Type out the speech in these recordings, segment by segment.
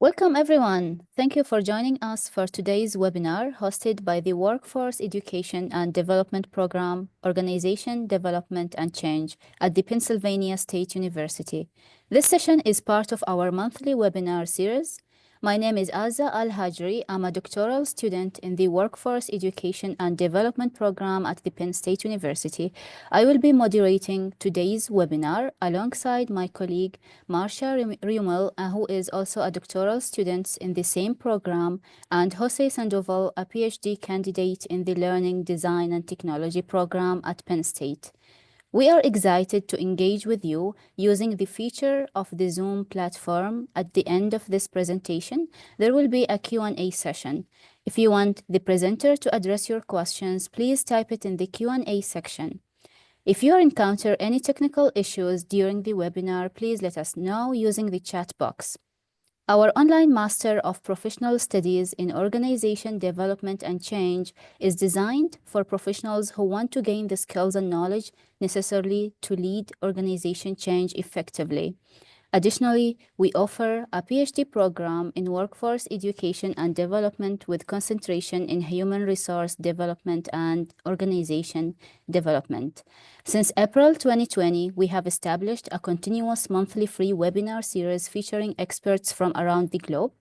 Welcome, everyone. Thank you for joining us for today's webinar hosted by the Workforce Education and Development Program, Organization, Development, and Change at the Pennsylvania State University. This session is part of our monthly webinar series. My name is Azza Al-Hajri. I'm a doctoral student in the Workforce Education and Development Program at the Penn State University. I will be moderating today's webinar alongside my colleague, Marcia Riumel, who is also a doctoral student in the same program, and Jose Sandoval, a PhD candidate in the Learning, Design, and Technology program at Penn State. We are excited to engage with you using the feature of the Zoom platform. At the end of this presentation, there will be a Q&A session. If you want the presenter to address your questions, please type it in the Q&A section. If you encounter any technical issues during the webinar, please let us know using the chat box. Our online Master of Professional Studies in Organization, Development, and Change is designed for professionals who want to gain the skills and knowledge necessary to lead organization change effectively. Additionally, we offer a PhD program in workforce education and development with concentration in human resource development and organization development. Since April 2020, we have established a continuous monthly free webinar series featuring experts from around the globe.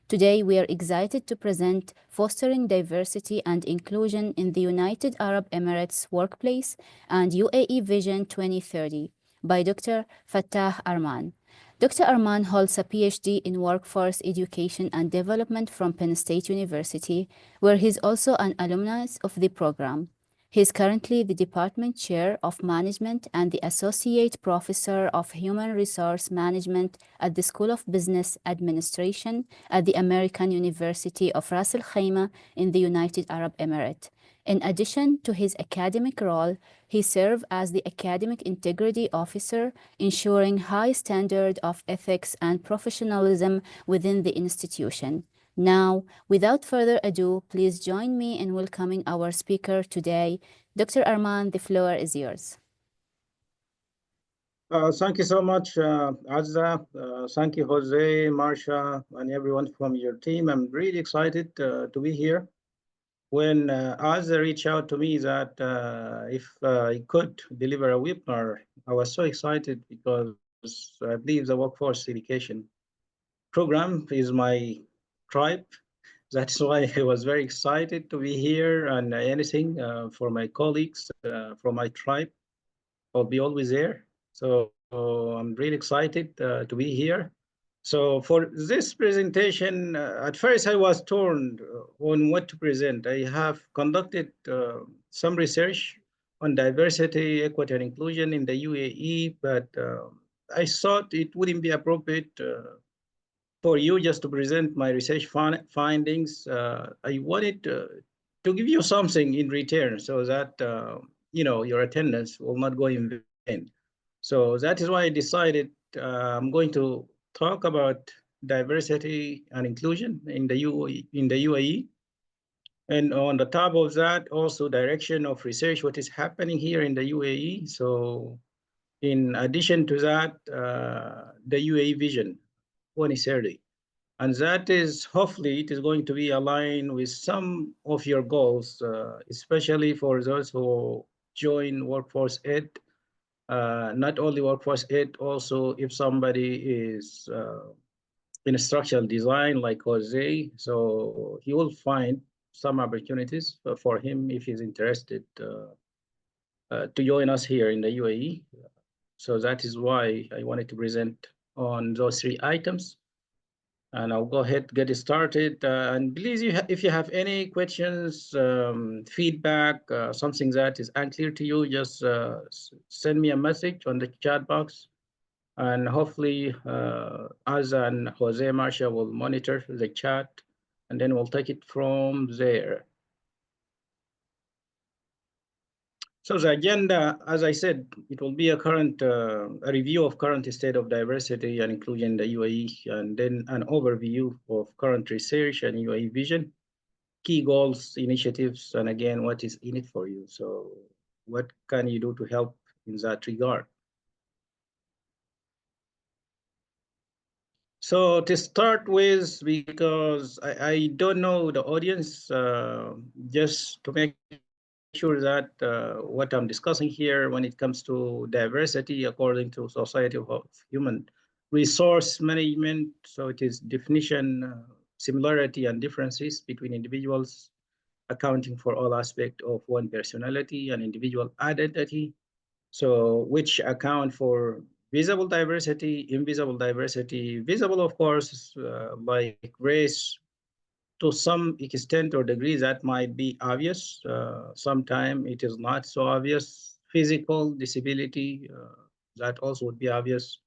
Today, we are excited to present Fostering Diversity and Inclusion in the United Arab Emirates Workplace and UAE Vision 2030 by Dr. Fatah Arman. Dr. Arman holds a PhD in Workforce Education and Development from Penn State University, where he's also an alumnus of the program. He is currently the Department Chair of Management and the Associate Professor of Human Resource Management at the School of Business Administration at the American University of Ras Al Khaimah in the United Arab Emirates. In addition to his academic role, he served as the Academic Integrity Officer, ensuring high standard of ethics and professionalism within the institution. Now, without further ado, please join me in welcoming our speaker today. Dr. Arman, the floor is yours. Thank you so much, Azza. Thank you, Jose, Marcia, and everyone from your team. I'm really excited to be here. When Azza reached out to me that if I could deliver a webinar, I was so excited because I believe the workforce education program is my tribe. That's why I was very excited to be here, and anything for my colleagues from my tribe, I'll be always there. So I'm really excited to be here. So for this presentation, at first I was torn on what to present. I have conducted some research on diversity, equity, and inclusion in the UAE, but I thought it wouldn't be appropriate for you just to present my research findings. I wanted to give you something in return so that your attendance will not go in vain. So that is why I decided I'm going to talk about diversity and inclusion in the UAE. And on the top of that, also direction of research, what is happening here in the UAE. So in addition to that, the UAE Vision 2030. And that is, hopefully, it is going to be aligned with some of your goals, especially for those who join Workforce Ed. Not only Workforce Ed, also if somebody is in structural design like Jose, so he will find some opportunities for him if he's interested to join us here in the UAE. So that is why I wanted to present on those three items. And I'll go ahead, get it started. And please, if you have any questions, feedback, something that is unclear to you, just send me a message on the chat box. And hopefully, Azza and Jose Marcia will monitor the chat, and then we'll take it from there. So the agenda, as I said, it will be a review of current state of diversity and inclusion in the UAE, and then an overview of current research and UAE vision, key goals, initiatives, and again, what is in it for you. So what can you do to help in that regard? So to start with, because I don't know the audience, just to make sure that what I'm discussing here when it comes to diversity according to Society of Human Resource Management, so it is definition, similarity and differences between individuals accounting for all aspects of one personality and individual identity, so which account for visible diversity, invisible diversity, visible, of course, like race, to some extent or degree that might be obvious. Sometimes it is not so obvious. Physical disability, that also would be obvious.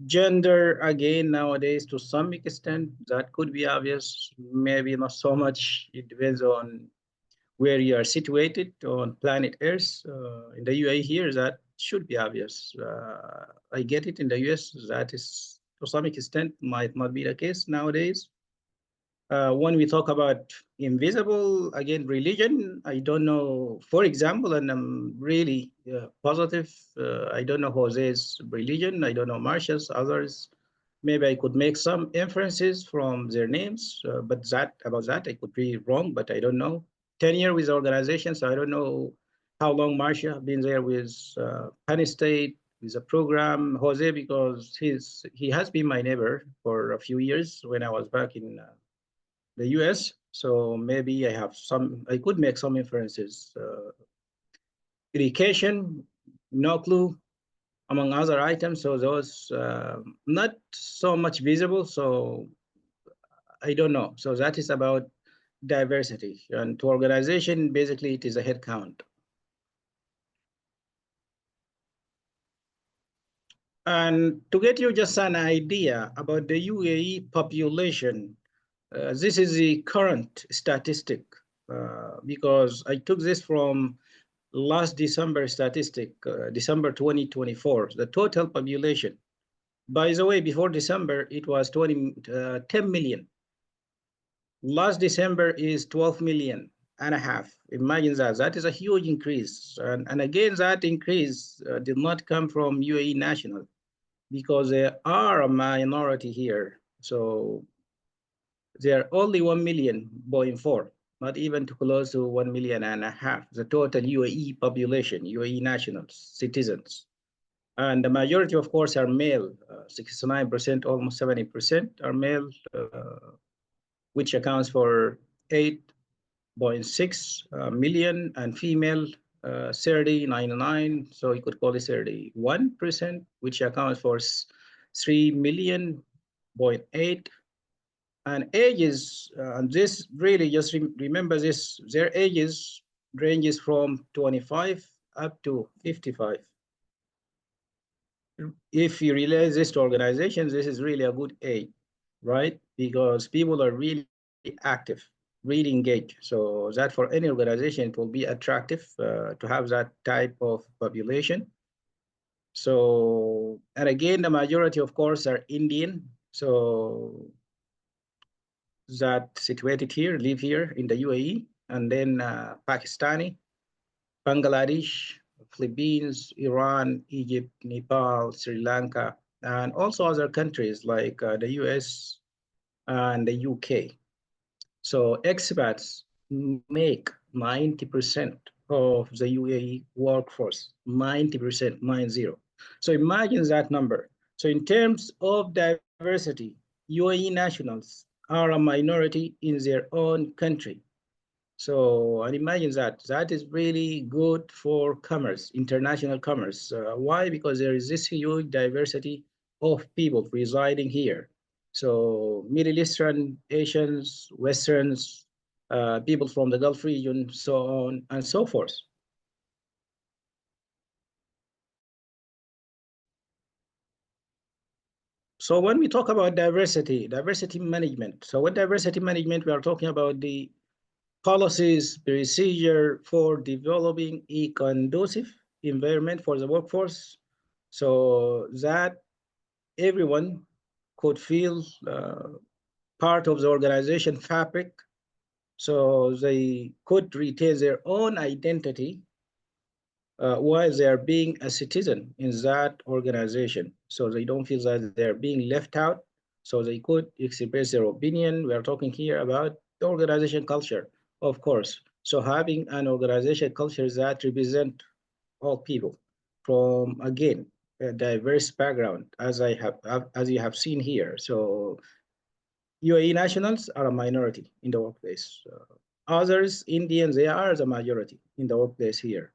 Gender, again, nowadays, to some extent, that could be obvious. Maybe not so much. It depends on where you are situated on planet Earth. In the UAE here, that should be obvious. I get it in the US, that is to some extent might not be the case nowadays. When we talk about invisible, again, religion, I don't know, for example, and I'm really positive, I don't know Jose's religion, I don't know Marsha's, others. Maybe I could make some inferences from their names, but about that, I could be wrong, but I don't know. 10 years with the organization, so I don't know how long Marsha been there with Penn State, with a program. Jose, because he has been my neighbor for a few years when I was back in the US. So maybe I could make some inferences. Education, no clue, among other items. So those not so much visible. So I don't know. So that is about diversity. And to organization, basically it is a head count. And to get you just an idea about the UAE population, this is the current statistic because I took this from last December statistic, December 2024, the total population. By the way, before December, it was 10 million. Last December is 12 million and a half. Imagine that. That is a huge increase. And again, that increase did not come from UAE national because there are a minority here. So there are only 1.4 million, not even to close to 1.5 million, the total UAE population, UAE nationals, citizens. And the majority, of course, are male, 69%, almost 70% are male, which accounts for 8.6 million, and female, 30.99, so you could call it 31%, which accounts for 3 million, 0.8. And ages, and this really just remember this, their ages ranges from 25 up to 55. If you realize this to organizations, this is really a good age, right? Because people are really active, really engaged. So that for any organization, it will be attractive to have that type of population. So, and again, the majority, of course, are Indian. So that situated here, live here in the UAE, and then Pakistani, Bangladesh, Philippines, Iran, Egypt, Nepal, Sri Lanka, and also other countries like the US and the UK. So expats make 90% of the UAE workforce, 90%, 90. So imagine that number. So in terms of diversity, UAE nationals are a minority in their own country. So and imagine that. That is really good for commerce, international commerce. Why? Because there is this huge diversity of people residing here. So Middle Eastern, Asians, Westerns, people from the Gulf region, so on and so forth. So when we talk about diversity management, so with diversity management, we are talking about the policies, procedure for developing a conducive environment for the workforce so that everyone could feel part of the organization fabric, so they could retain their own identity while they are being a citizen in that organization. So they don't feel that they're being left out. so they could express their opinion. We are talking here about the organization culture, of course. So having an organization culture that represent all people from, again, a diverse background, as you have seen here. So UAE nationals are a minority in the workplace. Others, Indians, they are the majority in the workplace here.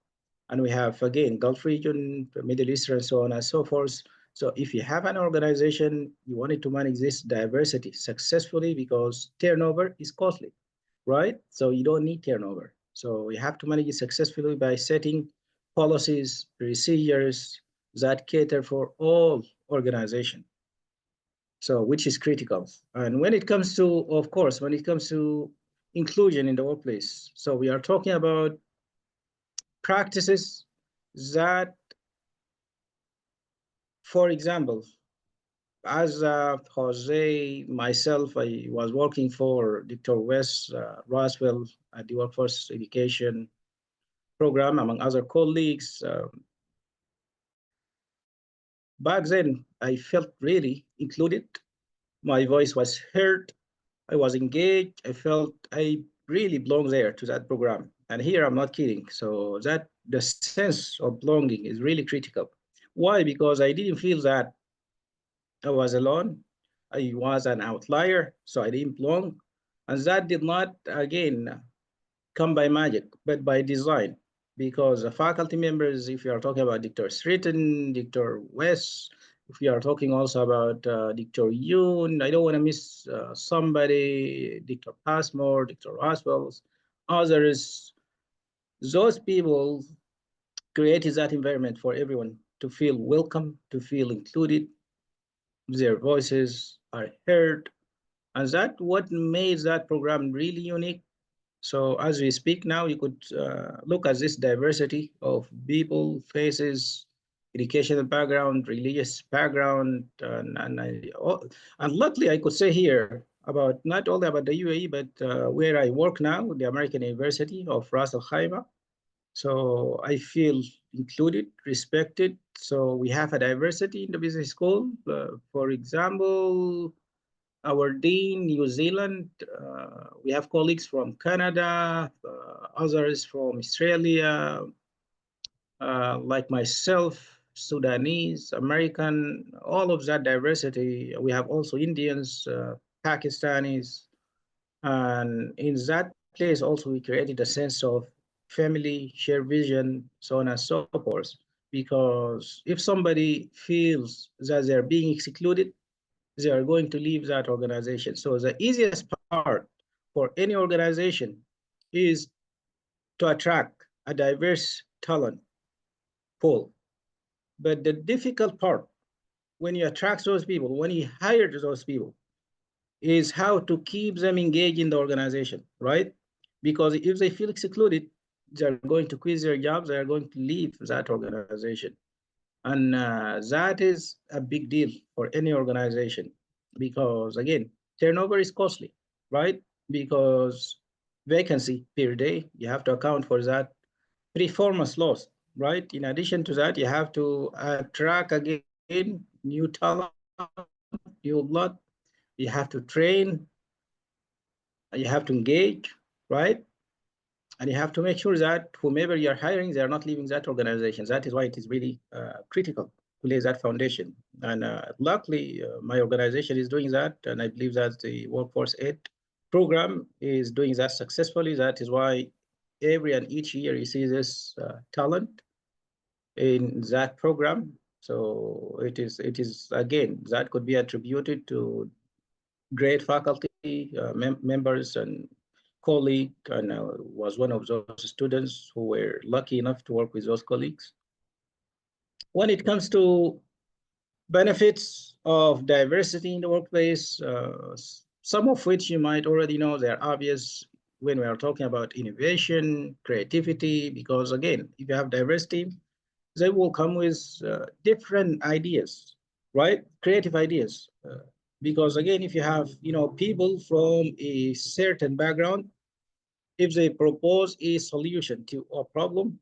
And we have, again, Gulf region, the Middle East, and so on and so forth. So if you have an organization, you wanted to manage this diversity successfully because turnover is costly, right? So you don't need turnover. So you have to manage it successfully by setting policies, procedures that cater for all organizations. So which is critical. And when it comes to, of course, when it comes to inclusion in the workplace, so we are talking about practices that, for example, as Jose, myself, I was working for Dr. Wes Roswell at the Workforce Education Program, among other colleagues. Back then, I felt really included. My voice was heard. I was engaged. I felt I really belong there to that program. And here I'm not kidding. So that the sense of belonging is really critical. Why? Because I didn't feel that I was alone. I was an outlier, so I didn't belong. And that did not, again, come by magic, but by design. Because the faculty members, if you are talking about Dr. Sritton, Dr. West, if you are talking also about Dr. Yoon, I don't want to miss somebody, Dr. Passmore, Dr. Roswell, others, those people created that environment for everyone to feel welcome, to feel included, their voices are heard, and that what made that program really unique. So as we speak now, you could look at this diversity of people, faces, educational background, religious background, and luckily I could say here about not only about the UAE, but where I work now, the American University of Ras Al Khaimah. So I feel included, respected. So we have a diversity in the business school. For example, our dean, New Zealand. We have colleagues from Canada, others from Australia, like myself, Sudanese, American, all of that diversity. We have also Indians, Pakistanis, and in that place also we created a sense of family, shared vision, so on and so forth. Because if somebody feels that they're being excluded, they are going to leave that organization. So the easiest part for any organization is to attract a diverse talent pool. But the difficult part when you attract those people, when you hire those people, is how to keep them engaged in the organization, right? Because if they feel excluded, they're going to quit their jobs, they are going to leave that organization. And that is a big deal for any organization because, again, turnover is costly, right? Because vacancy per day, you have to account for that. Performance loss, right? In addition to that, you have to attract again new talent, new blood. You have to train, you have to engage, right? And you have to make sure that whomever you're hiring, they are not leaving that organization. That is why it is really critical to lay that foundation. And luckily, my organization is doing that. And I believe that the Workforce Ed program is doing that successfully. That is why every and each year you see this talent in that program. So it is again, that could be attributed to great faculty members and colleague, and was one of those students who were lucky enough to work with those colleagues. When it comes to benefits of diversity in the workplace, some of which you might already know, they're obvious when we are talking about innovation, creativity, because again, if you have diversity, they will come with different ideas, right? Creative ideas. Because again, if you have people from a certain background, if they propose a solution to a problem,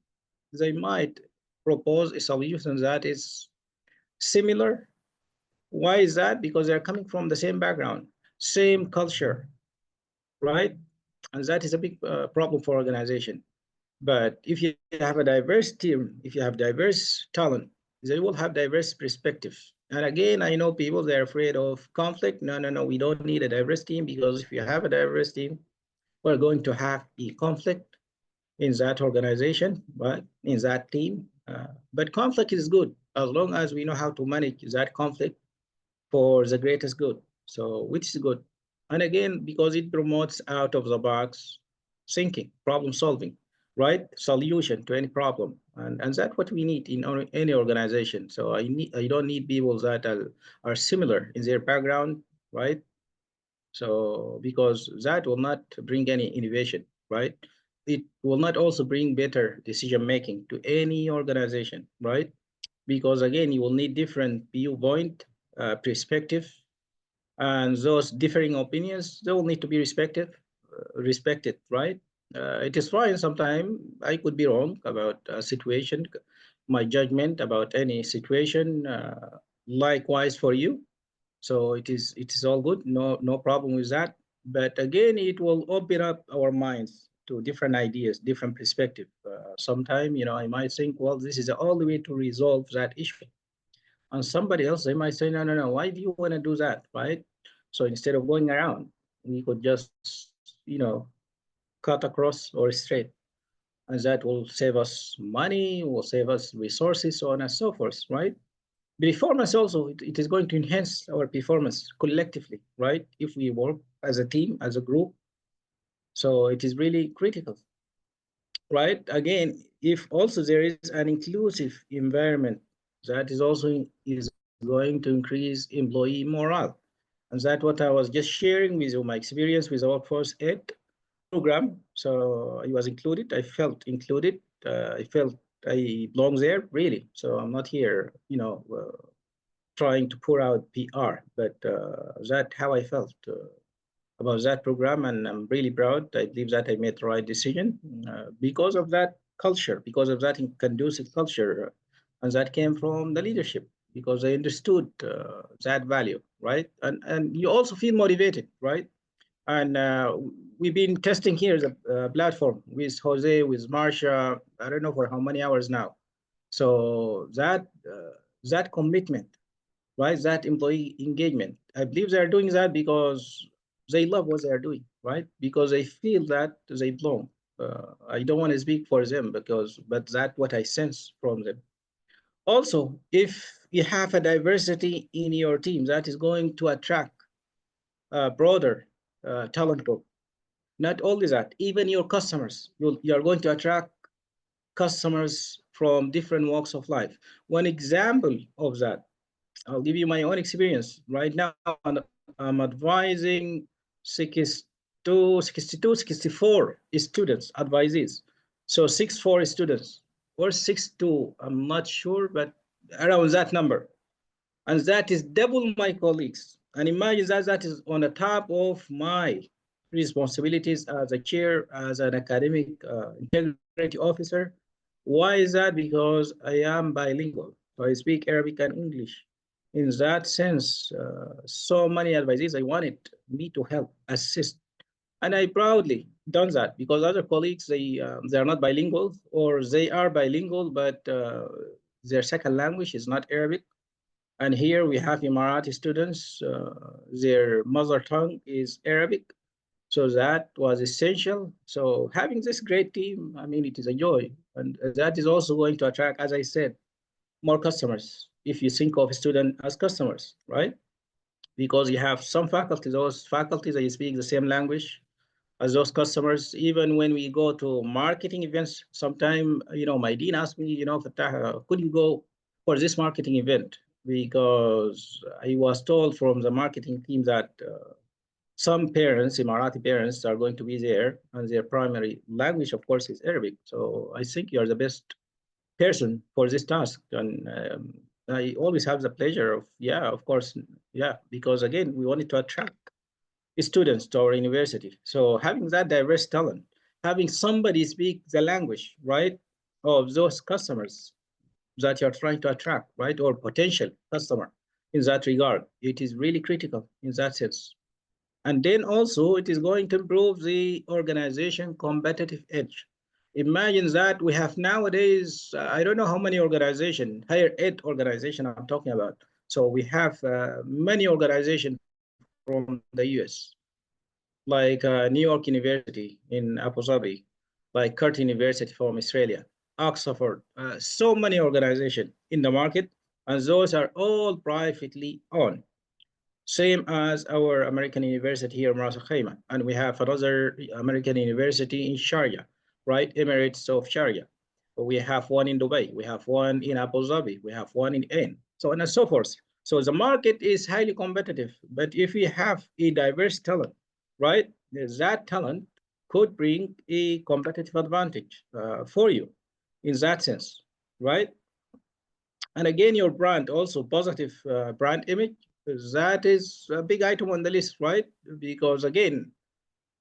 they might propose a solution that is similar Why is that? Because they're coming from the same background, same culture, right? And that is a big problem for organization. But if you have a diverse team, if you have diverse talent, they will have diverse perspectives. And again, I know people, they're afraid of conflict. No, no, no, we don't need a diverse team, because if you have a diverse team, we're going to have a conflict in that organization, right? In that team. But conflict is good as long as we know how to manage that conflict for the greatest good. So, which is good. And again, because it promotes out of the box thinking, problem solving, right? Solution to any problem. And that's what we need in any organization. So I don't need people that are similar in their background, right? So because that will not bring any innovation, right? It will not also bring better decision making to any organization, right? Because again, you will need different viewpoint, perspective, and those differing opinions, they will need to be respected, right? It is fine. Sometimes I could be wrong about a situation, my judgment about any situation. Likewise for you. So it is all good. No problem with that. But again, it will open up our minds to different ideas, different perspective. Sometime, I might think, well, this is the only way to resolve that issue. And somebody else, they might say, no, no, no, why do you want to do that, right? So instead of going around, we could just, cut across or straight. And that will save us money, will save us resources, so on and so forth, right? Performance also, it is going to enhance our performance collectively, right? If we work as a team, as a group. So it is really critical, right? Again, if also there is an inclusive environment, that is also is going to increase employee morale. And that's what I was just sharing with you, my experience with the Workforce Ed program. So I was included, I felt included, I felt I belong there, really. So I'm not here, trying to pour out PR, but that how I felt about that program, and I'm really proud. I believe that I made the right decision because of that culture, because of that conducive culture, and that came from the leadership because they understood that value, right? And you also feel motivated, right? And we've been testing here the platform with Jose, with Marsha. I don't know for how many hours now. So that commitment, right? That employee engagement. I believe they are doing that because they love what they are doing, right? Because they feel that they belong. I don't want to speak for them but that's what I sense from them. Also, if you have a diversity in your team, that is going to attract a broader talent pool. Not only that, even your customers, you're going to attract customers from different walks of life. One example of that, I'll give you my own experience. Right now, I'm advising 64 students, advisees. So 64 students or 62, I'm not sure, but around that number. And that is double my colleagues. And imagine that is on the top of my responsibilities as a chair, as an academic integrity officer. Why is that? Because I am bilingual. So I speak Arabic and English. In that sense, so many advisees I wanted me to help, assist. And I proudly done that because other colleagues, they are not bilingual, or they are bilingual, but their second language is not Arabic. And here we have Emirati students, their mother tongue is Arabic. So that was essential. So having this great team, I mean, it is a joy. And that is also going to attract, as I said, more customers. If you think of students as customers, right? Because you have some faculty, those faculties, they speak the same language as those customers. Even when we go to marketing events, sometime, my dean asked me, Fatah, could you go for this marketing event? Because I was told from the marketing team that some parents, Emirati parents, are going to be there, and their primary language, of course, is Arabic. So I think you are the best person for this task. And I always have the pleasure of, yeah, of course, yeah, because again, we wanted to attract students to our university. So having that diverse talent, having somebody speak the language, right, of those customers that you're trying to attract, right, or potential customer. in that regard. It is really critical in that sense. And then also it is going to improve the organization competitive edge. Imagine that we have nowadays, I don't know how many organization, higher ed organization I'm talking about. So we have many organizations from the US, like New York University in Abu Dhabi, like Curtin University from Australia, Oxford, so many organizations in the market, and those are all privately owned, same as our American university here in Ras Al Khaimah. And we have another American university in Sharjah, right? Emirates of Sharjah. We have one in Dubai, we have one in Abu Dhabi, we have one in Ain, so on and so forth. So the market is highly competitive, but if we have a diverse talent, right, that talent could bring a competitive advantage for you in that sense, right? And again, your brand, also positive brand image, that is a big item on the list, right? Because again,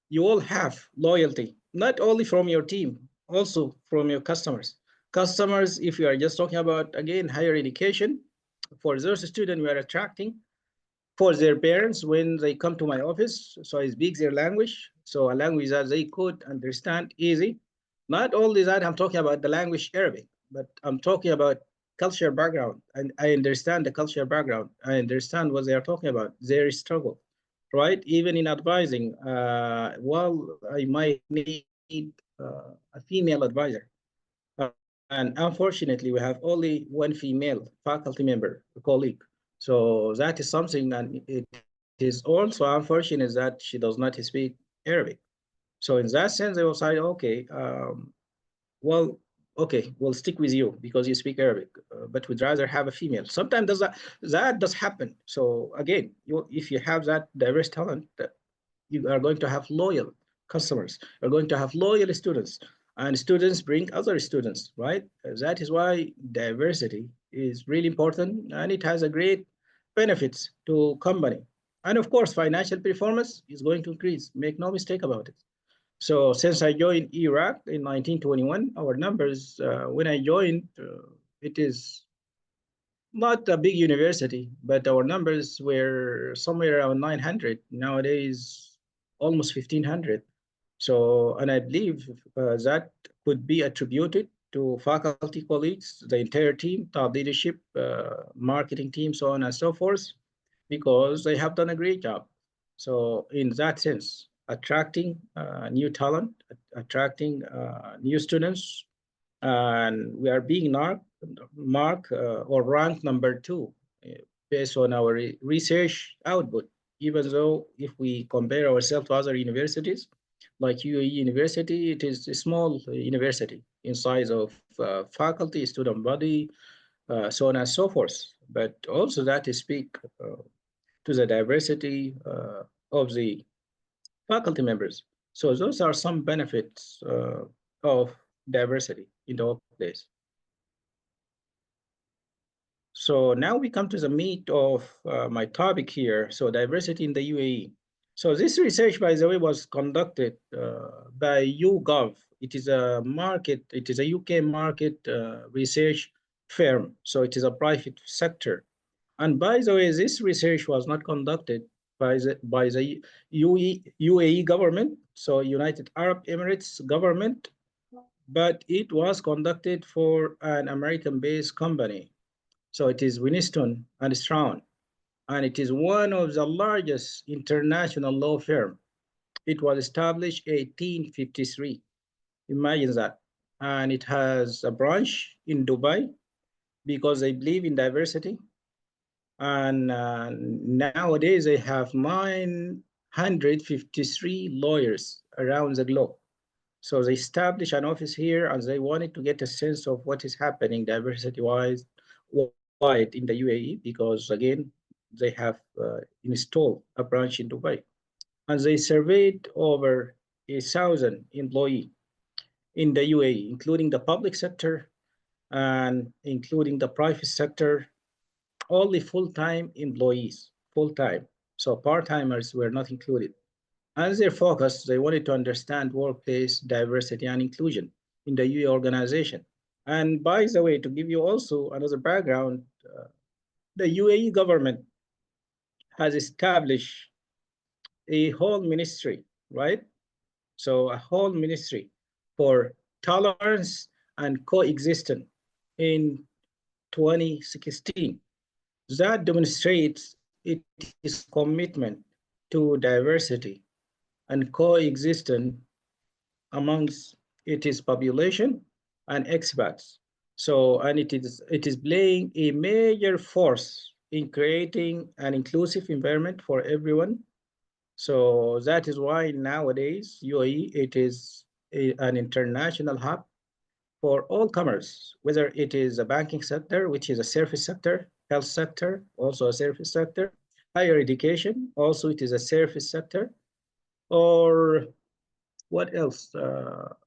you all have loyalty, not only from your team, also from your customers. Customers, if you are just talking about, again, higher education, for those students we are attracting, for their parents when they come to my office. So I speak their language, so a language that they could understand easy. Not only that, I'm talking about the language Arabic, but I'm talking about culture background, and I understand the culture background. I understand what they are talking about, their struggle, right? Even in advising, well, I might need a female advisor. And unfortunately, we have only one female faculty member, a colleague. So that is something, and it is also unfortunate that she does not speak Arabic. So in that sense, they will say, okay, well, okay, we'll stick with you because you speak Arabic, but we'd rather have a female. Sometimes that does happen. So again, if you have that diverse talent, you are going to have loyal customers. You're going to have loyal students, and students bring other students, right? That is why diversity is really important, and it has a great benefits to company. And of course, financial performance is going to increase. Make no mistake about it. So since I joined Iraq in 1921, our numbers when I joined, it is not a big university, but our numbers were somewhere around 900. Nowadays, almost 1,500. So, and I believe that could be attributed to faculty colleagues, the entire team, top leadership, marketing team, so on and so forth, because they have done a great job. So, in that sense, attracting new talent, attracting new students, and we are being marked or ranked number two based on our research output. Even though if we compare ourselves to other universities, like UAE University, it is a small university in size of faculty, student body, so on and so forth. But also that is speak to the diversity of the faculty members. So those are some benefits of diversity in the workplace. So now we come to the meat of my topic here. So diversity in the UAE. So this research, by the way, was conducted by YouGov. It is a market, it is a UK market research firm. So it is a private sector. And by the way, this research was not conducted by the UAE government, so United Arab Emirates government, but it was conducted for an American-based company. So it is Winston and Strawn, and it is one of the largest international law firm. It was established 1853. Imagine that. And it has a branch in Dubai because they believe in diversity. And nowadays they have 953 lawyers around the globe. So they established an office here and they wanted to get a sense of what is happening diversity-wise wide in the UAE because again, they have installed a branch in Dubai. And they surveyed over 1,000 employees in the UAE, including the public sector and including the private sector, only full-time employees, full-time. So part-timers were not included. As their focus, they wanted to understand workplace diversity and inclusion in the UAE organization. And by the way, to give you also another background, the UAE government has established a whole ministry, right? So a whole ministry for tolerance and coexistence in 2016. That demonstrates its commitment to diversity and coexistence amongst its population and expats. So, and it is playing a major force in creating an inclusive environment for everyone. So that is why nowadays UAE it is an international hub for all commerce, whether it is a banking sector, which is a service sector, health sector, also a service sector, higher education, also it is a service sector, or what else?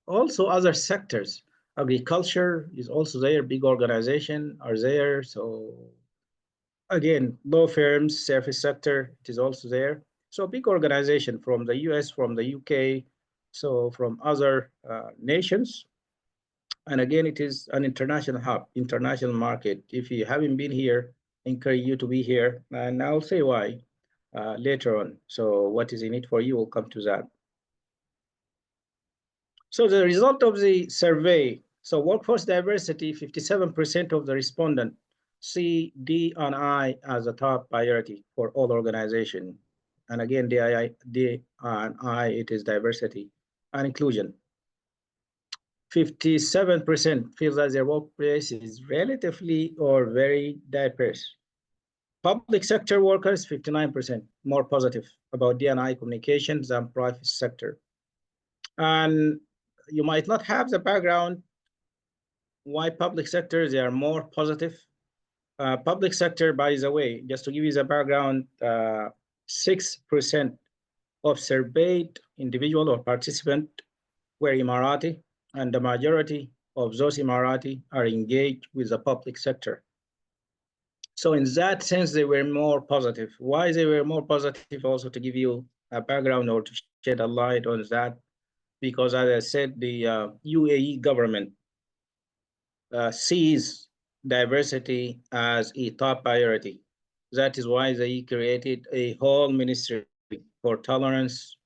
Also other sectors. Agriculture is also there, big organization are there. So again, law firms, service sector, it is also there. So big organization from the US, from the UK, so from other nations. And again, it is an international hub, international market. If you haven't been here, I encourage you to be here. And I'll say why later on. So what is in it for you, we'll come to that. So the result of the survey, so workforce diversity, 57% of the respondents see D&I as a top priority for all organization. And again, D&I, it is diversity and inclusion. 57% feel that their workplace is relatively or very diverse. Public sector workers, 59% more positive about D&I communications than private sector. And you might not have the background why public sector, they are more positive. Public sector, by the way, just to give you the background, 6% of surveyed individual or participant were Emirati, and the majority of those Emirati are engaged with the public sector. So in that sense, they were more positive. Why they were more positive? Also to give you a background or to shed a light on that, because as I said, the UAE government sees diversity as a top priority. That is why they created a whole ministry for tolerance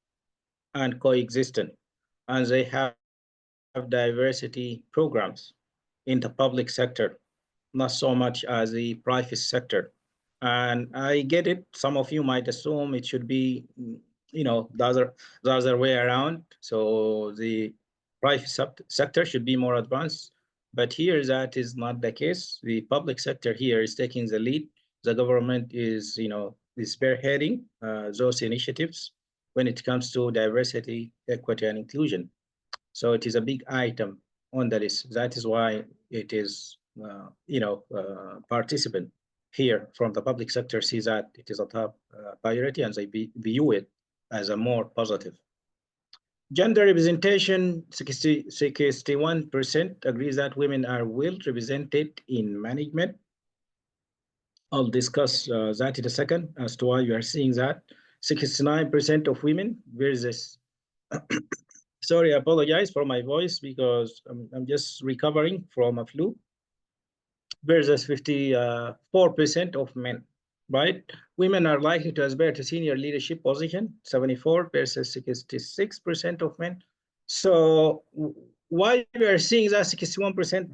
and coexistence. And they have diversity programs in the public sector, not so much as the private sector. And I get it. Some of you might assume it should be, the other way around. So the private sector should be more advanced. But here that is not the case. The public sector here is taking the lead. The government is, is spearheading those initiatives when it comes to diversity, equity, and inclusion. So it is a big item on the list. That is why it is, participant here from the public sector see that it is a top priority and they view it as a more positive. Gender representation, 61% agrees that women are well represented in management. I'll discuss that in a second as to why you are seeing that. 69% of women versus sorry, I apologize for my voice because I'm just recovering from a flu, versus 54% of men, right? Women are likely to aspire to senior leadership position, 74 versus 66% of men. So why we are seeing that 61%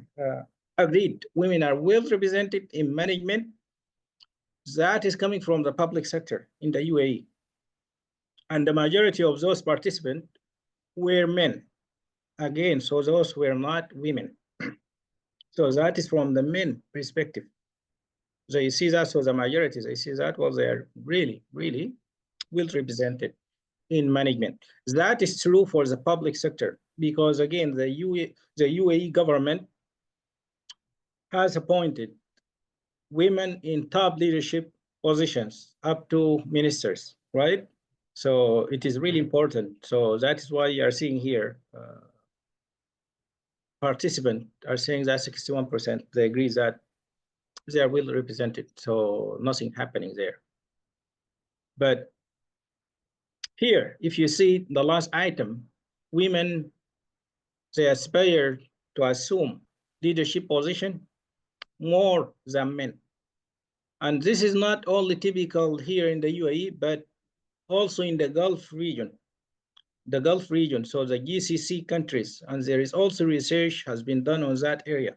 agreed women are well represented in management, that is coming from the public sector in the UAE. And the majority of those participants were men. Again, so those were not women. So that is from the men perspective. So you see that, so the majority, they see that, well, they're really, really well represented in management. That is true for the public sector, because again, the UAE government has appointed women in top leadership positions up to ministers, right? So it is really important. So that is why you are seeing here, participants are saying that 61%, they agree that they are well represented. So nothing happening there. But here, if you see the last item, women, they aspire to assume leadership position more than men. And this is not only typical here in the UAE, but also in the Gulf region. The Gulf region, so the GCC countries, and there is also research has been done on that area.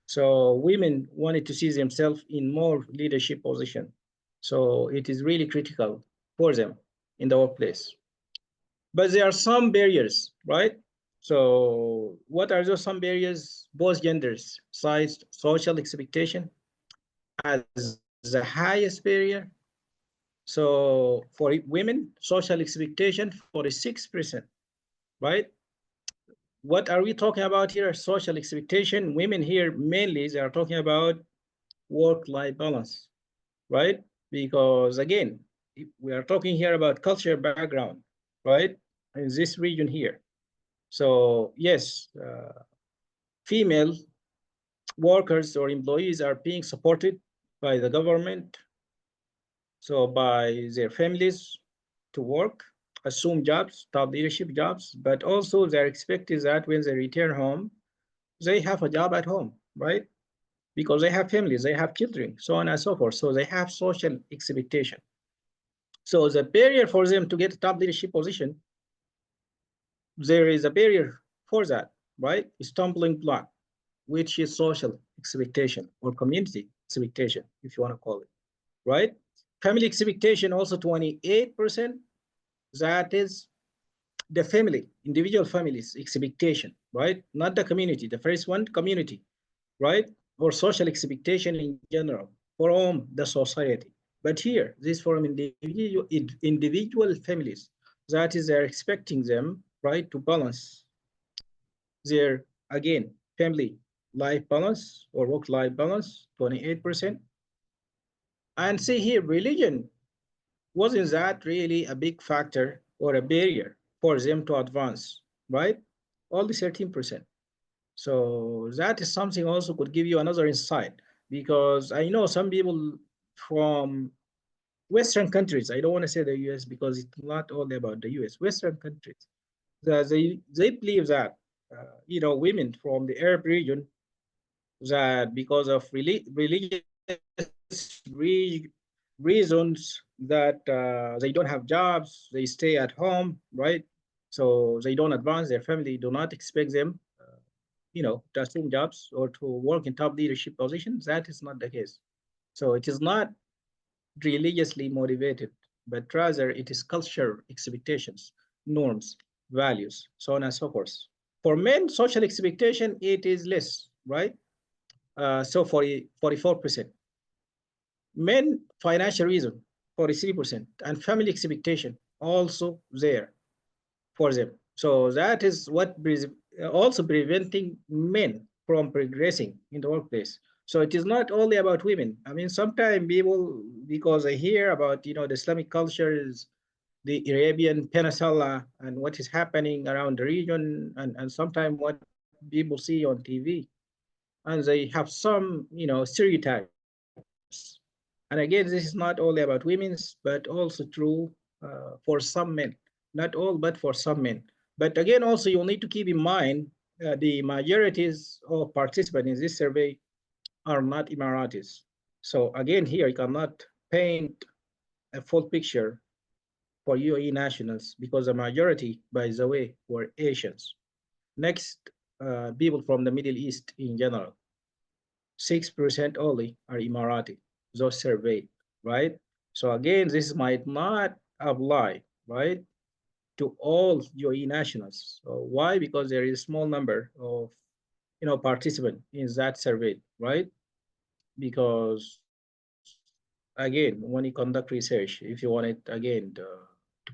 So women wanted to see themselves in more leadership position. So it is really critical for them in the workplace. But there are some barriers, right? So what are those some barriers? Both genders, size, social expectation as the highest barrier. So for women, social expectation 46%, right? What are we talking about here? Social expectation. Women here mainly they are talking about work-life balance, right? Because again, we are talking here about culture background, right? In this region here. So yes, female workers or employees are being supported by the government, so by their families to work, assume jobs, top leadership jobs, but also they're expected that when they return home, they have a job at home, right? Because they have families, they have children, so on and so forth. So they have social expectation. So the barrier for them to get a top leadership position, there is a barrier for that, right? A stumbling block, which is social expectation or community expectation, if you want to call it, right? Family expectation also 28%. That is the family, individual families expectation, right? Not the community. The first one, community, right? Or social expectation in general from the society. But here, this from individual families, that is, they're expecting them, right, to balance their, again, family life balance or work-life balance, 28%. And see here, religion wasn't that really a big factor or a barrier for them to advance, right? Only 13%. So that is something also could give you another insight because I know some people from Western countries, I don't want to say the US because it's not only about the US, Western countries, they believe that, women from the Arab region, that because of reasons that they don't have jobs, they stay at home, right? So they don't advance, their family do not expect them to assume jobs or to work in top leadership positions. That is not the case. So it is not religiously motivated, but rather it is culture expectations, norms, values, so on and so forth. For men, social expectation, it is less, right? So 44%. Men, financial reason, 43%, and family expectation also there for them. So that is what also preventing men from progressing in the workplace. So it is not only about women. I mean, sometimes people, because I hear about, the Islamic cultures, the Arabian Peninsula, and what is happening around the region, and sometimes what people see on TV, and they have some, stereotypes. And again, this is not only about women's, but also true for some men. Not all, but for some men. But again, also you'll need to keep in mind the majorities of participants in this survey are not Emiratis. So again, here you cannot paint a full picture for UAE nationals because the majority, by the way, were Asians. Next, people from the Middle East in general. 6% only are Emirati, those surveyed, right? So again, this might not apply, right, to all UAE nationals. So why? Because there is a small number of, participants in that survey, right? Because again, when you conduct research, if you want it again to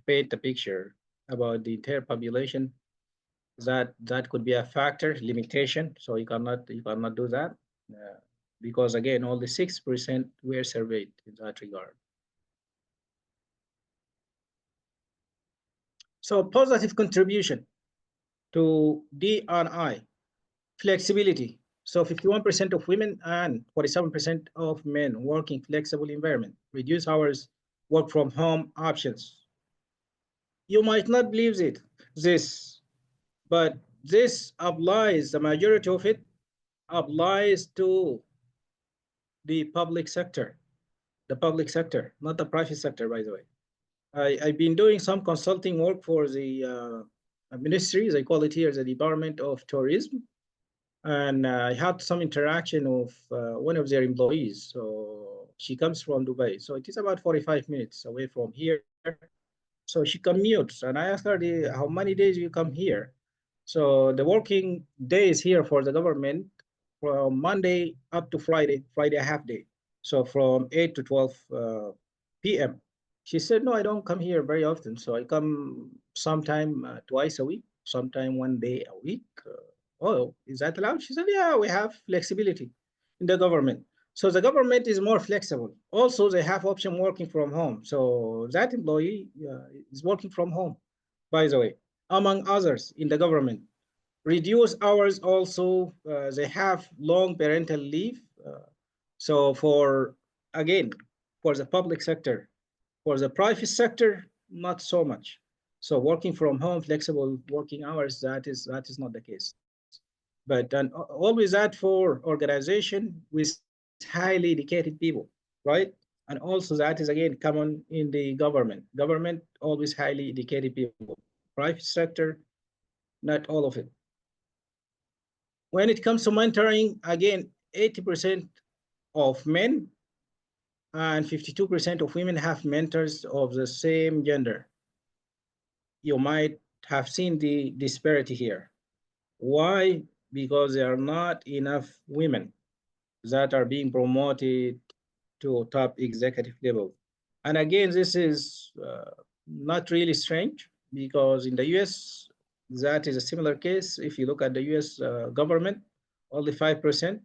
paint the picture about the entire population, that could be a factor limitation. So you cannot do that because again, only 6% were surveyed in that regard. So positive contribution to D&I, flexibility. So 51% of women and 47% of men working flexible environment, reduce hours, work from home options. You might not believe this, but this applies, the majority of it applies to the public sector. the public sector, not the private sector, by the way. I've been doing some consulting work for the ministry, they call it here the Department of Tourism. And I had some interaction with one of their employees. So she comes from Dubai. So it is about 45 minutes away from here. So she commutes. And I asked her, how many days you come here? So the working days here for the government from Monday up to Friday, Friday a half day. So from 8 to 12 p.m. She said, no, I don't come here very often. So I come sometime twice a week, sometime one day a week. Oh, is that allowed? She said, yeah, we have flexibility in the government. So the government is more flexible. Also, they have option working from home. So that employee is working from home, by the way, among others in the government. Reduce hours also, they have long parental leave. So for, again, for the public sector, for the private sector, not so much. So working from home, flexible working hours, that is not the case. But and always that for organization with highly educated people, right? And also that is again common in the government. Government always highly educated people. Private sector, not all of it. When it comes to mentoring, again, 80% of men and 52% of women have mentors of the same gender. You might have seen the disparity here. Why? Because there are not enough women that are being promoted to top executive level. And again, this is not really strange because in the US, that is a similar case. If you look at the US government, only 5%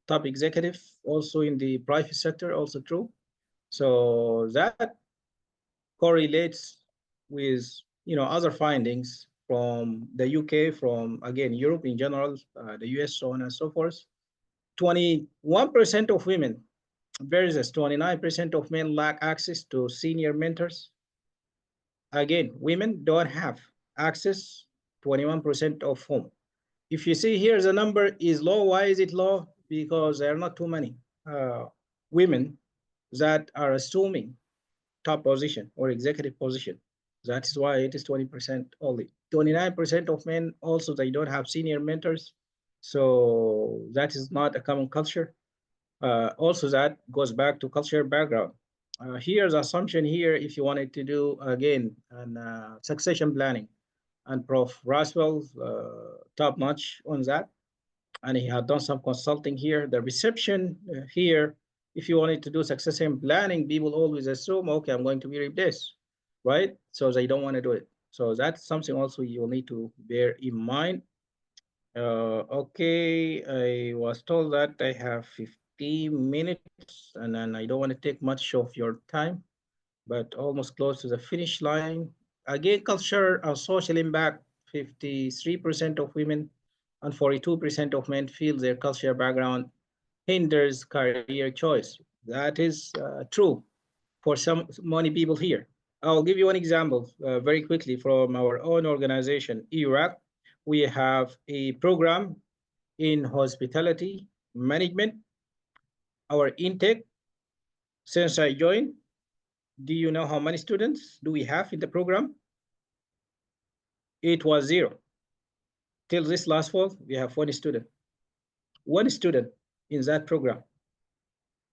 top executive, also in the private sector, also true. So that correlates with other findings from the UK, from again Europe in general, the US, so on and so forth. 21% of women versus 29% of men lack access to senior mentors. Again, women don't have access, 21% of whom. If you see here, the number is low. Why is it low? Because there are not too many women that are assuming top position or executive position. That is why it is 20% only. 29% of men also, they don't have senior mentors. So that is not a common culture. Also, that goes back to cultural background. Here's assumption here, if you wanted to do, again, an, succession planning. And Prof. Roswell, top notch on that. And he had done some consulting here. The reception here, if you wanted to do succession planning, people always assume, okay, I'm going to be replaced, right? So they don't want to do it. So that's something also you will need to bear in mind. Okay, I was told that I have 15 minutes and then I don't want to take much of your time, but almost close to the finish line. Again, culture and social impact, 53% of women and 42% of men feel their cultural background hinders career choice. That is true for many people here. I'll give you one example very quickly from our own organization, Iraq. We have a program in hospitality management. Our intake, since I joined, do you know how many students do we have in the program? It was zero. Till this last fall, we have one student in that program.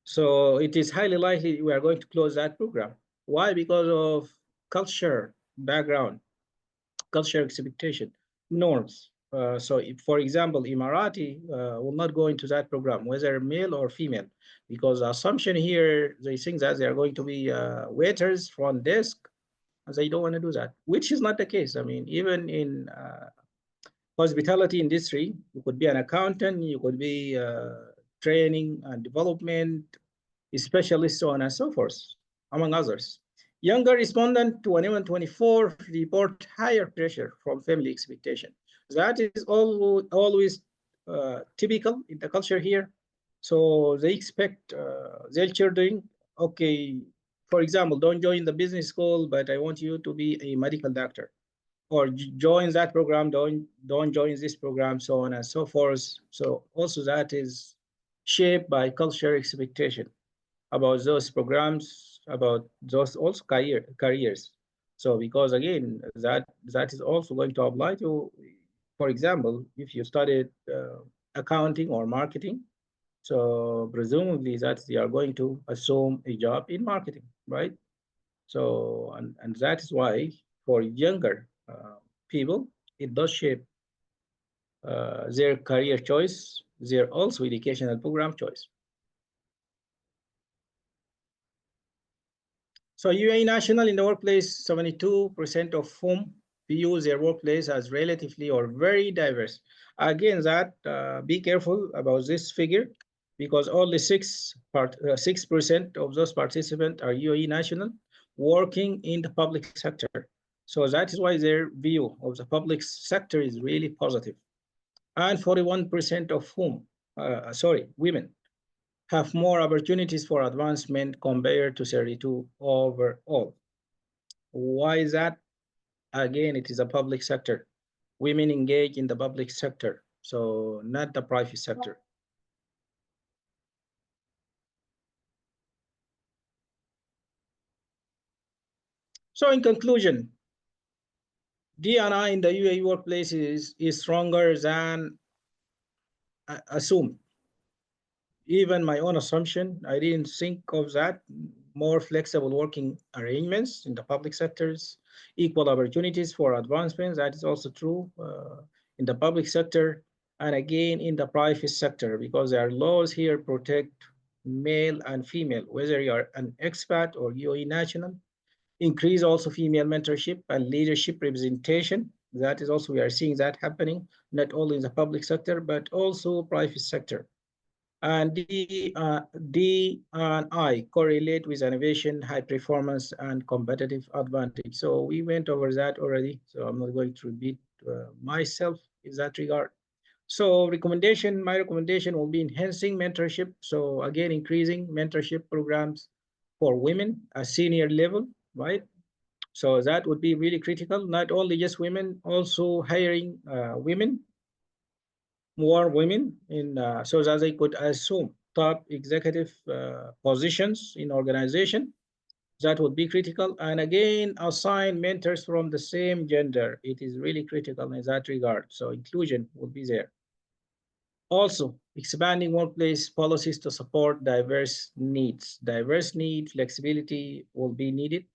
So it is highly likely we are going to close that program. Why? Because of culture background, culture expectation, norms. So if, for example, Emirati will not go into that program, whether male or female, because the assumption here, they think that they are going to be waiters, front desk, and they don't want to do that, which is not the case. I mean, even in hospitality industry, you could be an accountant, you could be training and development specialist, so on and so forth, among others. Younger respondent 21-24 report higher pressure from family expectation. That is always typical in the culture here. So they expect their children, okay, for example, don't join the business school, but I want you to be a medical doctor, or join that program, don't join this program, so on and so forth. So also that is shaped by culture expectation. about those programs, about those also careers. So because again, that is also going to apply to, for example, if you studied accounting or marketing, so presumably that they are going to assume a job in marketing, right? So, and that is why for younger people, it does shape their career choice, their also educational program choice. So UAE national in the workplace, 72% of whom view their workplace as relatively or very diverse. Again, that be careful about this figure because only 6% of those participants are UAE national working in the public sector. So that is why their view of the public sector is really positive. And 41% of whom, women, have more opportunities for advancement compared to 32 overall. Why is that? Again, it is a public sector. Women engage in the public sector, so not the private sector. So in conclusion, D&I in the UAE workplace is stronger than assumed. Even my own assumption, I didn't think of that. More flexible working arrangements in the public sectors, equal opportunities for advancements, that is also true in the public sector, and again in the private sector, because there are laws here protect male and female, whether you are an expat or UAE national. Increase also female mentorship and leadership representation. That is also, we are seeing that happening, not only in the public sector, but also private sector. And D and I correlate with innovation, high performance, and competitive advantage. So we went over that already, so I'm not going to repeat myself in that regard. So my recommendation will be enhancing mentorship. So again, increasing mentorship programs for women at senior level, right? So that would be really critical, not only just women, also hiring women, more women in so that they could assume top executive positions in organization. That would be critical. And again, assign mentors from the same gender. It is really critical in that regard. So inclusion would be there. Also, expanding workplace policies to support diverse needs. Diverse need, flexibility will be needed,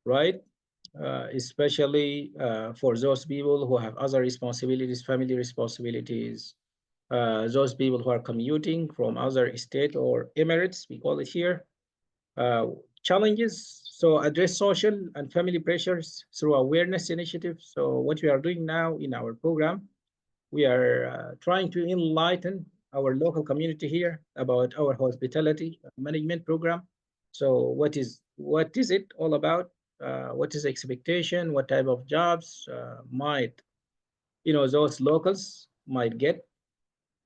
right? Especially for those people who have other responsibilities, family responsibilities, those people who are commuting from other state or emirates, we call it here, uh, challenges. So address social and family pressures through awareness initiatives. So what we are doing now in our program, we are trying to enlighten our local community here about our hospitality management program. So what is it all about? What is the expectation? What type of jobs might those locals might get?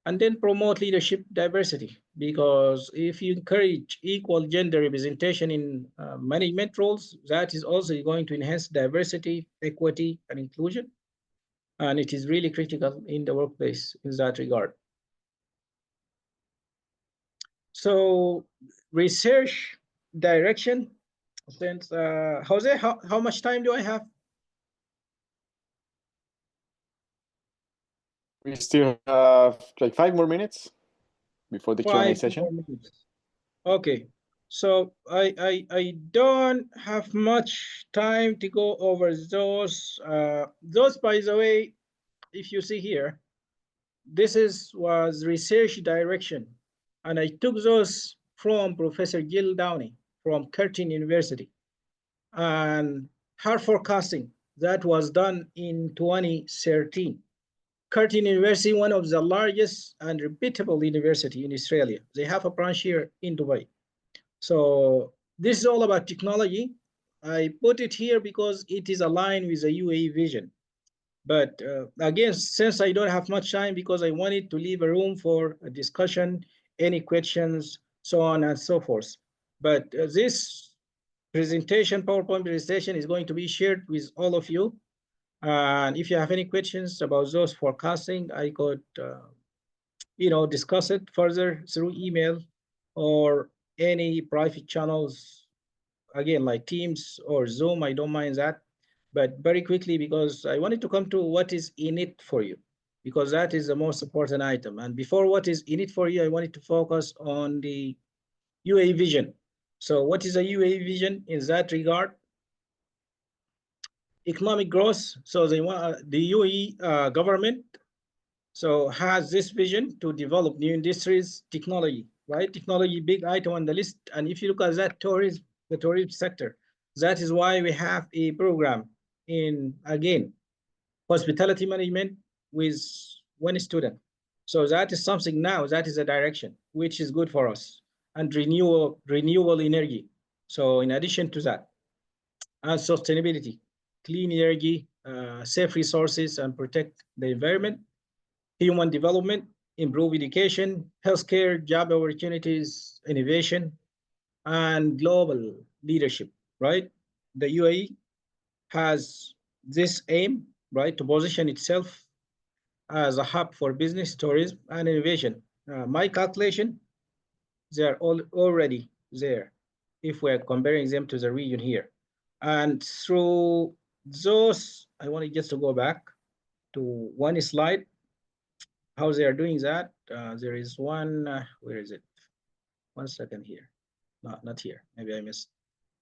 And then promote leadership diversity, because if you encourage equal gender representation in management roles, that is also going to enhance diversity, equity, and inclusion. And it is really critical in the workplace in that regard. So research direction, since Jose, how much time do I have? We still have like 5 more minutes before the Q&A 5 session. more minutes. Okay, so I don't have much time to go over those. Those, by the way, if you see here, this was research direction, and I took those from Professor Jill Downey from Curtin University, and her forecasting that was done in 2013. Curtin University, one of the largest and reputable university in Australia. They have a branch here in Dubai. So this is all about technology. I put it here because it is aligned with the UAE vision. But again, since I don't have much time, because I wanted to leave a room for a discussion, any questions, so on and so forth. But this presentation, PowerPoint presentation, is going to be shared with all of you. And if you have any questions about those forecasting, I could discuss it further through email, or any private channels, again, like Teams or Zoom, I don't mind that. But very quickly, because I wanted to come to what is in it for you, because that is the most important item. And before what is in it for you, I wanted to focus on the UAE Vision. So what is a UAE Vision in that regard? Economic growth. So they want the UAE government so has this vision to develop new industries, technology, right? Technology, big item on the list. And if you look at that tourism, the tourism sector, that is why we have a program in, again, hospitality management with one student. So that is something now, that is a direction, which is good for us. And renewable energy. So in addition to that, and sustainability, clean energy, safe resources, and protect the environment, human development, improve education, healthcare, job opportunities, innovation, and global leadership, right? The UAE has this aim, right, to position itself as a hub for business, tourism, and innovation. My calculation, they are already there if we're comparing them to the region here. And through those, I want just to go back to one slide, how they are doing that. There is one, where is it? 1 second here. No, not here. Maybe I missed.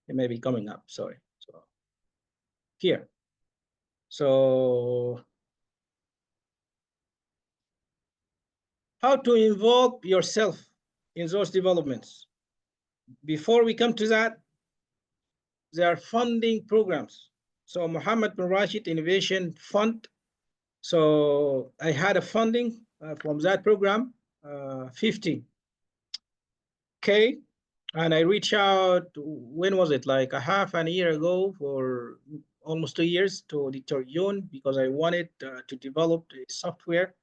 It may be coming up, sorry. So here. So how to involve yourself in those developments. Before we come to that, there are funding programs. So Mohammed bin Rashid Innovation Fund. So I had a funding from that program, 50K, and I reached out, when was it? Like a half a year ago, for almost 2 years, to Dr. Yun, because I wanted to develop the software.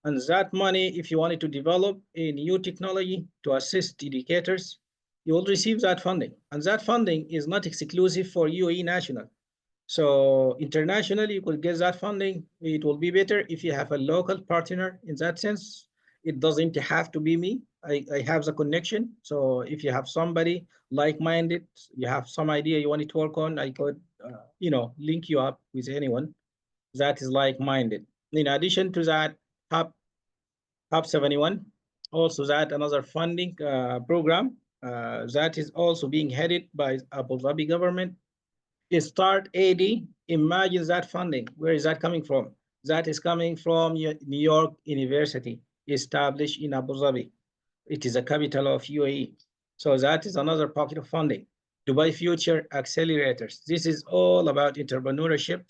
And that money, if you wanted to develop a new technology to assist educators, you will receive that funding. And that funding is not exclusive for UAE national. So internationally, you could get that funding. It will be better if you have a local partner in that sense. It doesn't have to be me. I have the connection. So if you have somebody like-minded, you have some idea you want to work on, I could, link you up with anyone that is like-minded. In addition to that, Hub 71, also that another funding program that is also being headed by Abu Dhabi government. Start AD, imagine that funding. Where is that coming from? That is coming from New York University, established in Abu Dhabi. It is the capital of UAE. So that is another pocket of funding. Dubai Future Accelerators. This is all about entrepreneurship,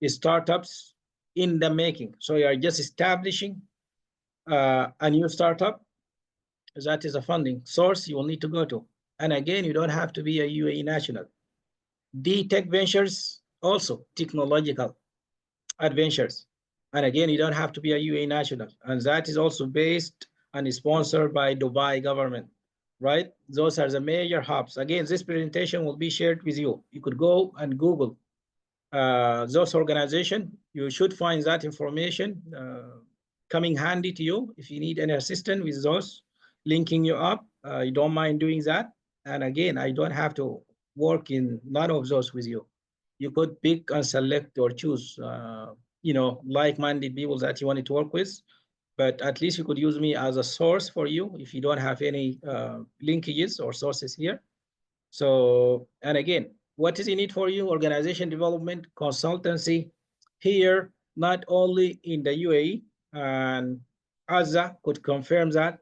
startups in the making. So you are just establishing a new startup. That is a funding source you will need to go to. And again, you don't have to be a UAE national. D-Tech Ventures, also technological adventures. And again, you don't have to be a UAE national. And that is also based and sponsored by Dubai government, right? Those are the major hubs. Again, this presentation will be shared with you. You could go and Google those organizations. You should find that information coming handy to you. If you need any assistance with those, linking you up, you don't mind doing that. And again, I don't have to work in none of those with you. You could pick and select or choose, like-minded people that you wanted to work with. But at least you could use me as a source for you if you don't have any linkages or sources here. So, and again, what is in it for you? Organization development, consultancy here, not only in the UAE, and Azza could confirm that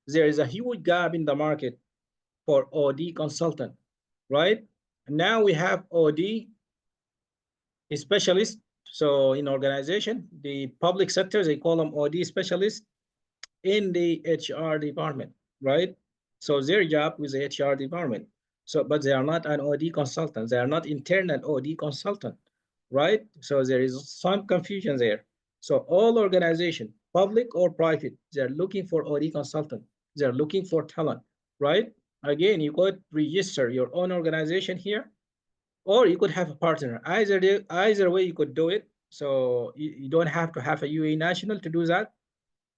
there is a huge gap in the market for OD consultant, right? Now we have OD specialist. So in organization, the public sector, they call them OD specialists in the HR department, right? So their job with the HR department. So, but they are not an OD consultant. They are not internal OD consultant, right? So there is some confusion there. So all organization, public or private, they're looking for OD consultant. They're looking for talent, right? Again, you could register your own organization here, or you could have a partner. Either way, you could do it. So you don't have to have a UAE national to do that.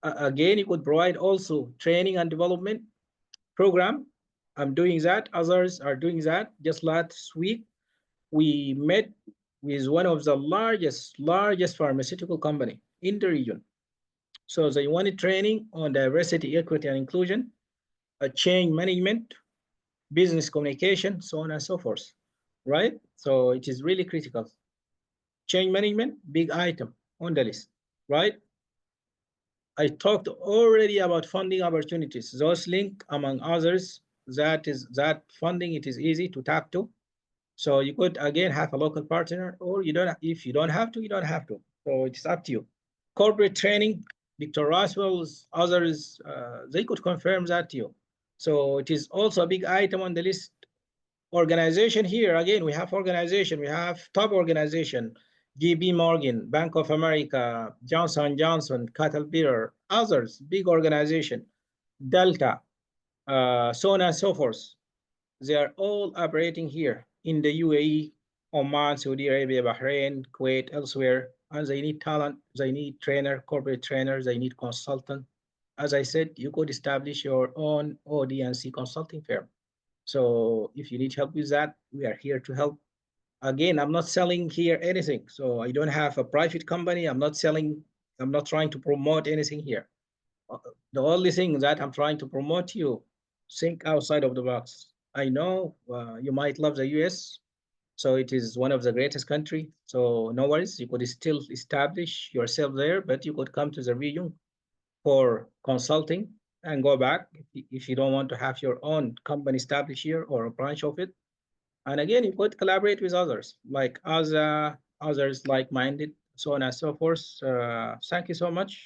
Again, you could provide also training and development program I'm doing that. Others are doing that. Just last week, we met with one of the largest pharmaceutical company in the region. So they wanted training on diversity, equity, and inclusion, change management, business communication, so on and so forth, right? So it is really critical. Change management, big item on the list, right? I talked already about funding opportunities. Those link, among others, that funding, it is easy to tap to. So you could again have a local partner, or you don't. If you don't have to, you don't have to. So it's up to you. Corporate training, Dr. Roswell's, others, they could confirm that to you. So it is also a big item on the list. Organization here, again, we have organization, we have top organization, JP Morgan, Bank of America, Johnson Johnson, Caterpillar, others, big organization, Delta, so on and so forth. They are all operating here in the UAE, Oman, Saudi Arabia, Bahrain, Kuwait, elsewhere, and they need talent, they need trainer, corporate trainers, they need consultant. As I said, you could establish your own OD&C consulting firm. So if you need help with that, we are here to help. Again, I'm not selling here anything. So I don't have a private company. I'm not selling, I'm not trying to promote anything here. The only thing that I'm trying to promote you, think outside of the box. I know you might love the US, so it is one of the greatest country. So no worries, you could still establish yourself there, but you could come to the region for consulting and go back if you don't want to have your own company established here or a branch of it. And again, you could collaborate with others, like others like-minded, so on and so forth. Thank you so much.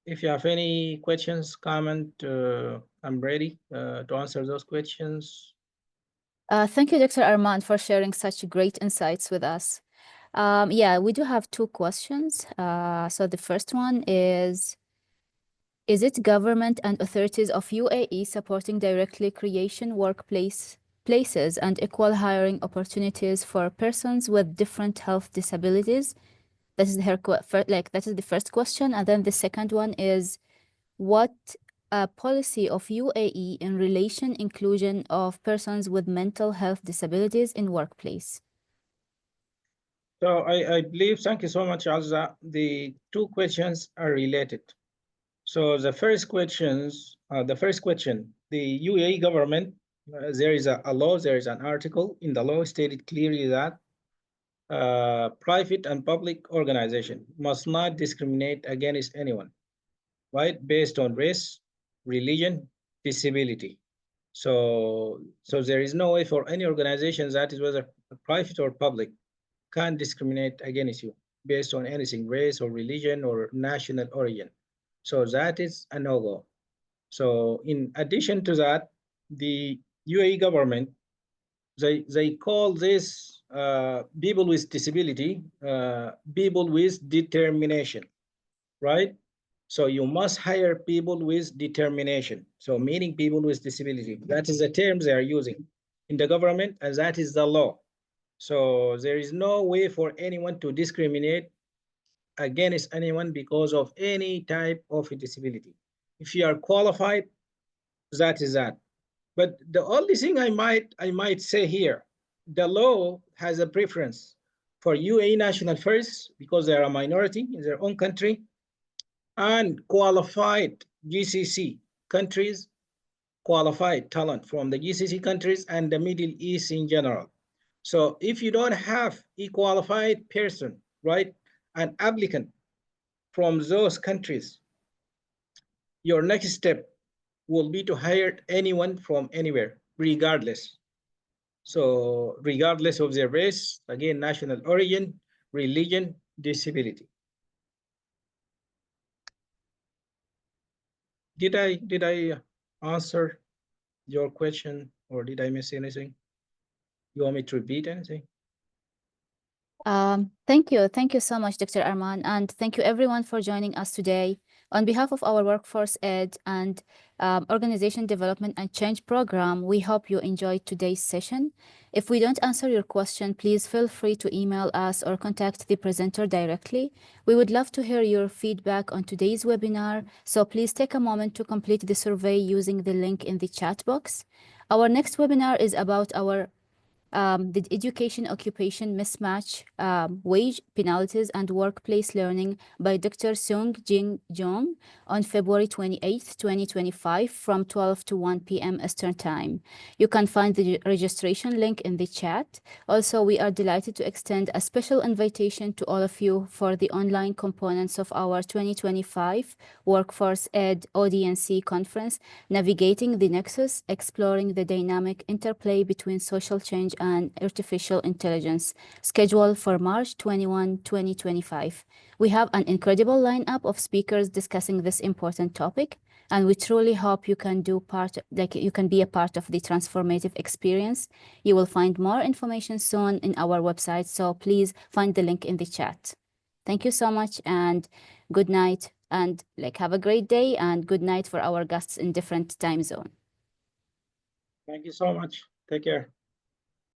If you have any questions, comment, I'm ready to answer those questions. Thank you, Dr. Arman, for sharing such great insights with us. Yeah, we do have two questions. So the first one is it government and authorities of UAE supporting directly creation places and equal hiring opportunities for persons with different health disabilities? That is that is the first question. And then the second one is what policy of UAE in relation inclusion of persons with mental health disabilities in workplace? So I believe, thank you so much, Alza. The two questions are related. So the first question, the UAE government, there is a law, there is an article in the law stated clearly that private and public organization must not discriminate against anyone, right, based on race, religion, disability. So there is no way for any organization, that is whether private or public, can discriminate against you based on anything, race or religion or national origin. So that is a no-go. So in addition to that, the UAE government, they call this people with disability, people with determination, right? So you must hire people with determination. So meaning people with disability. That is the term they are using in the government, and that is the law. So there is no way for anyone to discriminate against anyone because of any type of a disability. If you are qualified, that is that. But the only thing I might say here, the law has a preference for UAE national first because they are a minority in their own country, and qualified GCC countries, qualified talent from the GCC countries and the Middle East in general. So if you don't have a qualified person, right, an applicant from those countries, your next step will be to hire anyone from anywhere, regardless. So regardless of their race, again, national origin, religion, disability. Did I answer your question, or did I miss anything? You want me to repeat anything? Thank you. Thank you so much, Dr. Arman. And thank you everyone for joining us today. On behalf of our Workforce Ed and Organization Development and Change program, we hope you enjoyed today's session. If we don't answer your question, please feel free to email us or contact the presenter directly. We would love to hear your feedback on today's webinar, so please take a moment to complete the survey using the link in the chat box. Our next webinar is about the education occupation mismatch, wage penalties and workplace learning by Dr. Sung Jing Jong on February 28th, 2025 from 12 to 1 p.m. Eastern Time. You can find the registration link in the chat. Also, we are delighted to extend a special invitation to all of you for the online components of our 2025 Workforce Ed OD&C conference, Navigating the Nexus, Exploring the Dynamic Interplay Between Social Change and Artificial Intelligence, scheduled for March 21, 2025. We have an incredible lineup of speakers discussing this important topic, and we truly hope you can be a part of the transformative experience. You will find more information soon in our website, so please find the link in the chat. Thank you so much, and good night, and have a great day, and good night for our guests in different time zone. Thank you so much. Take care.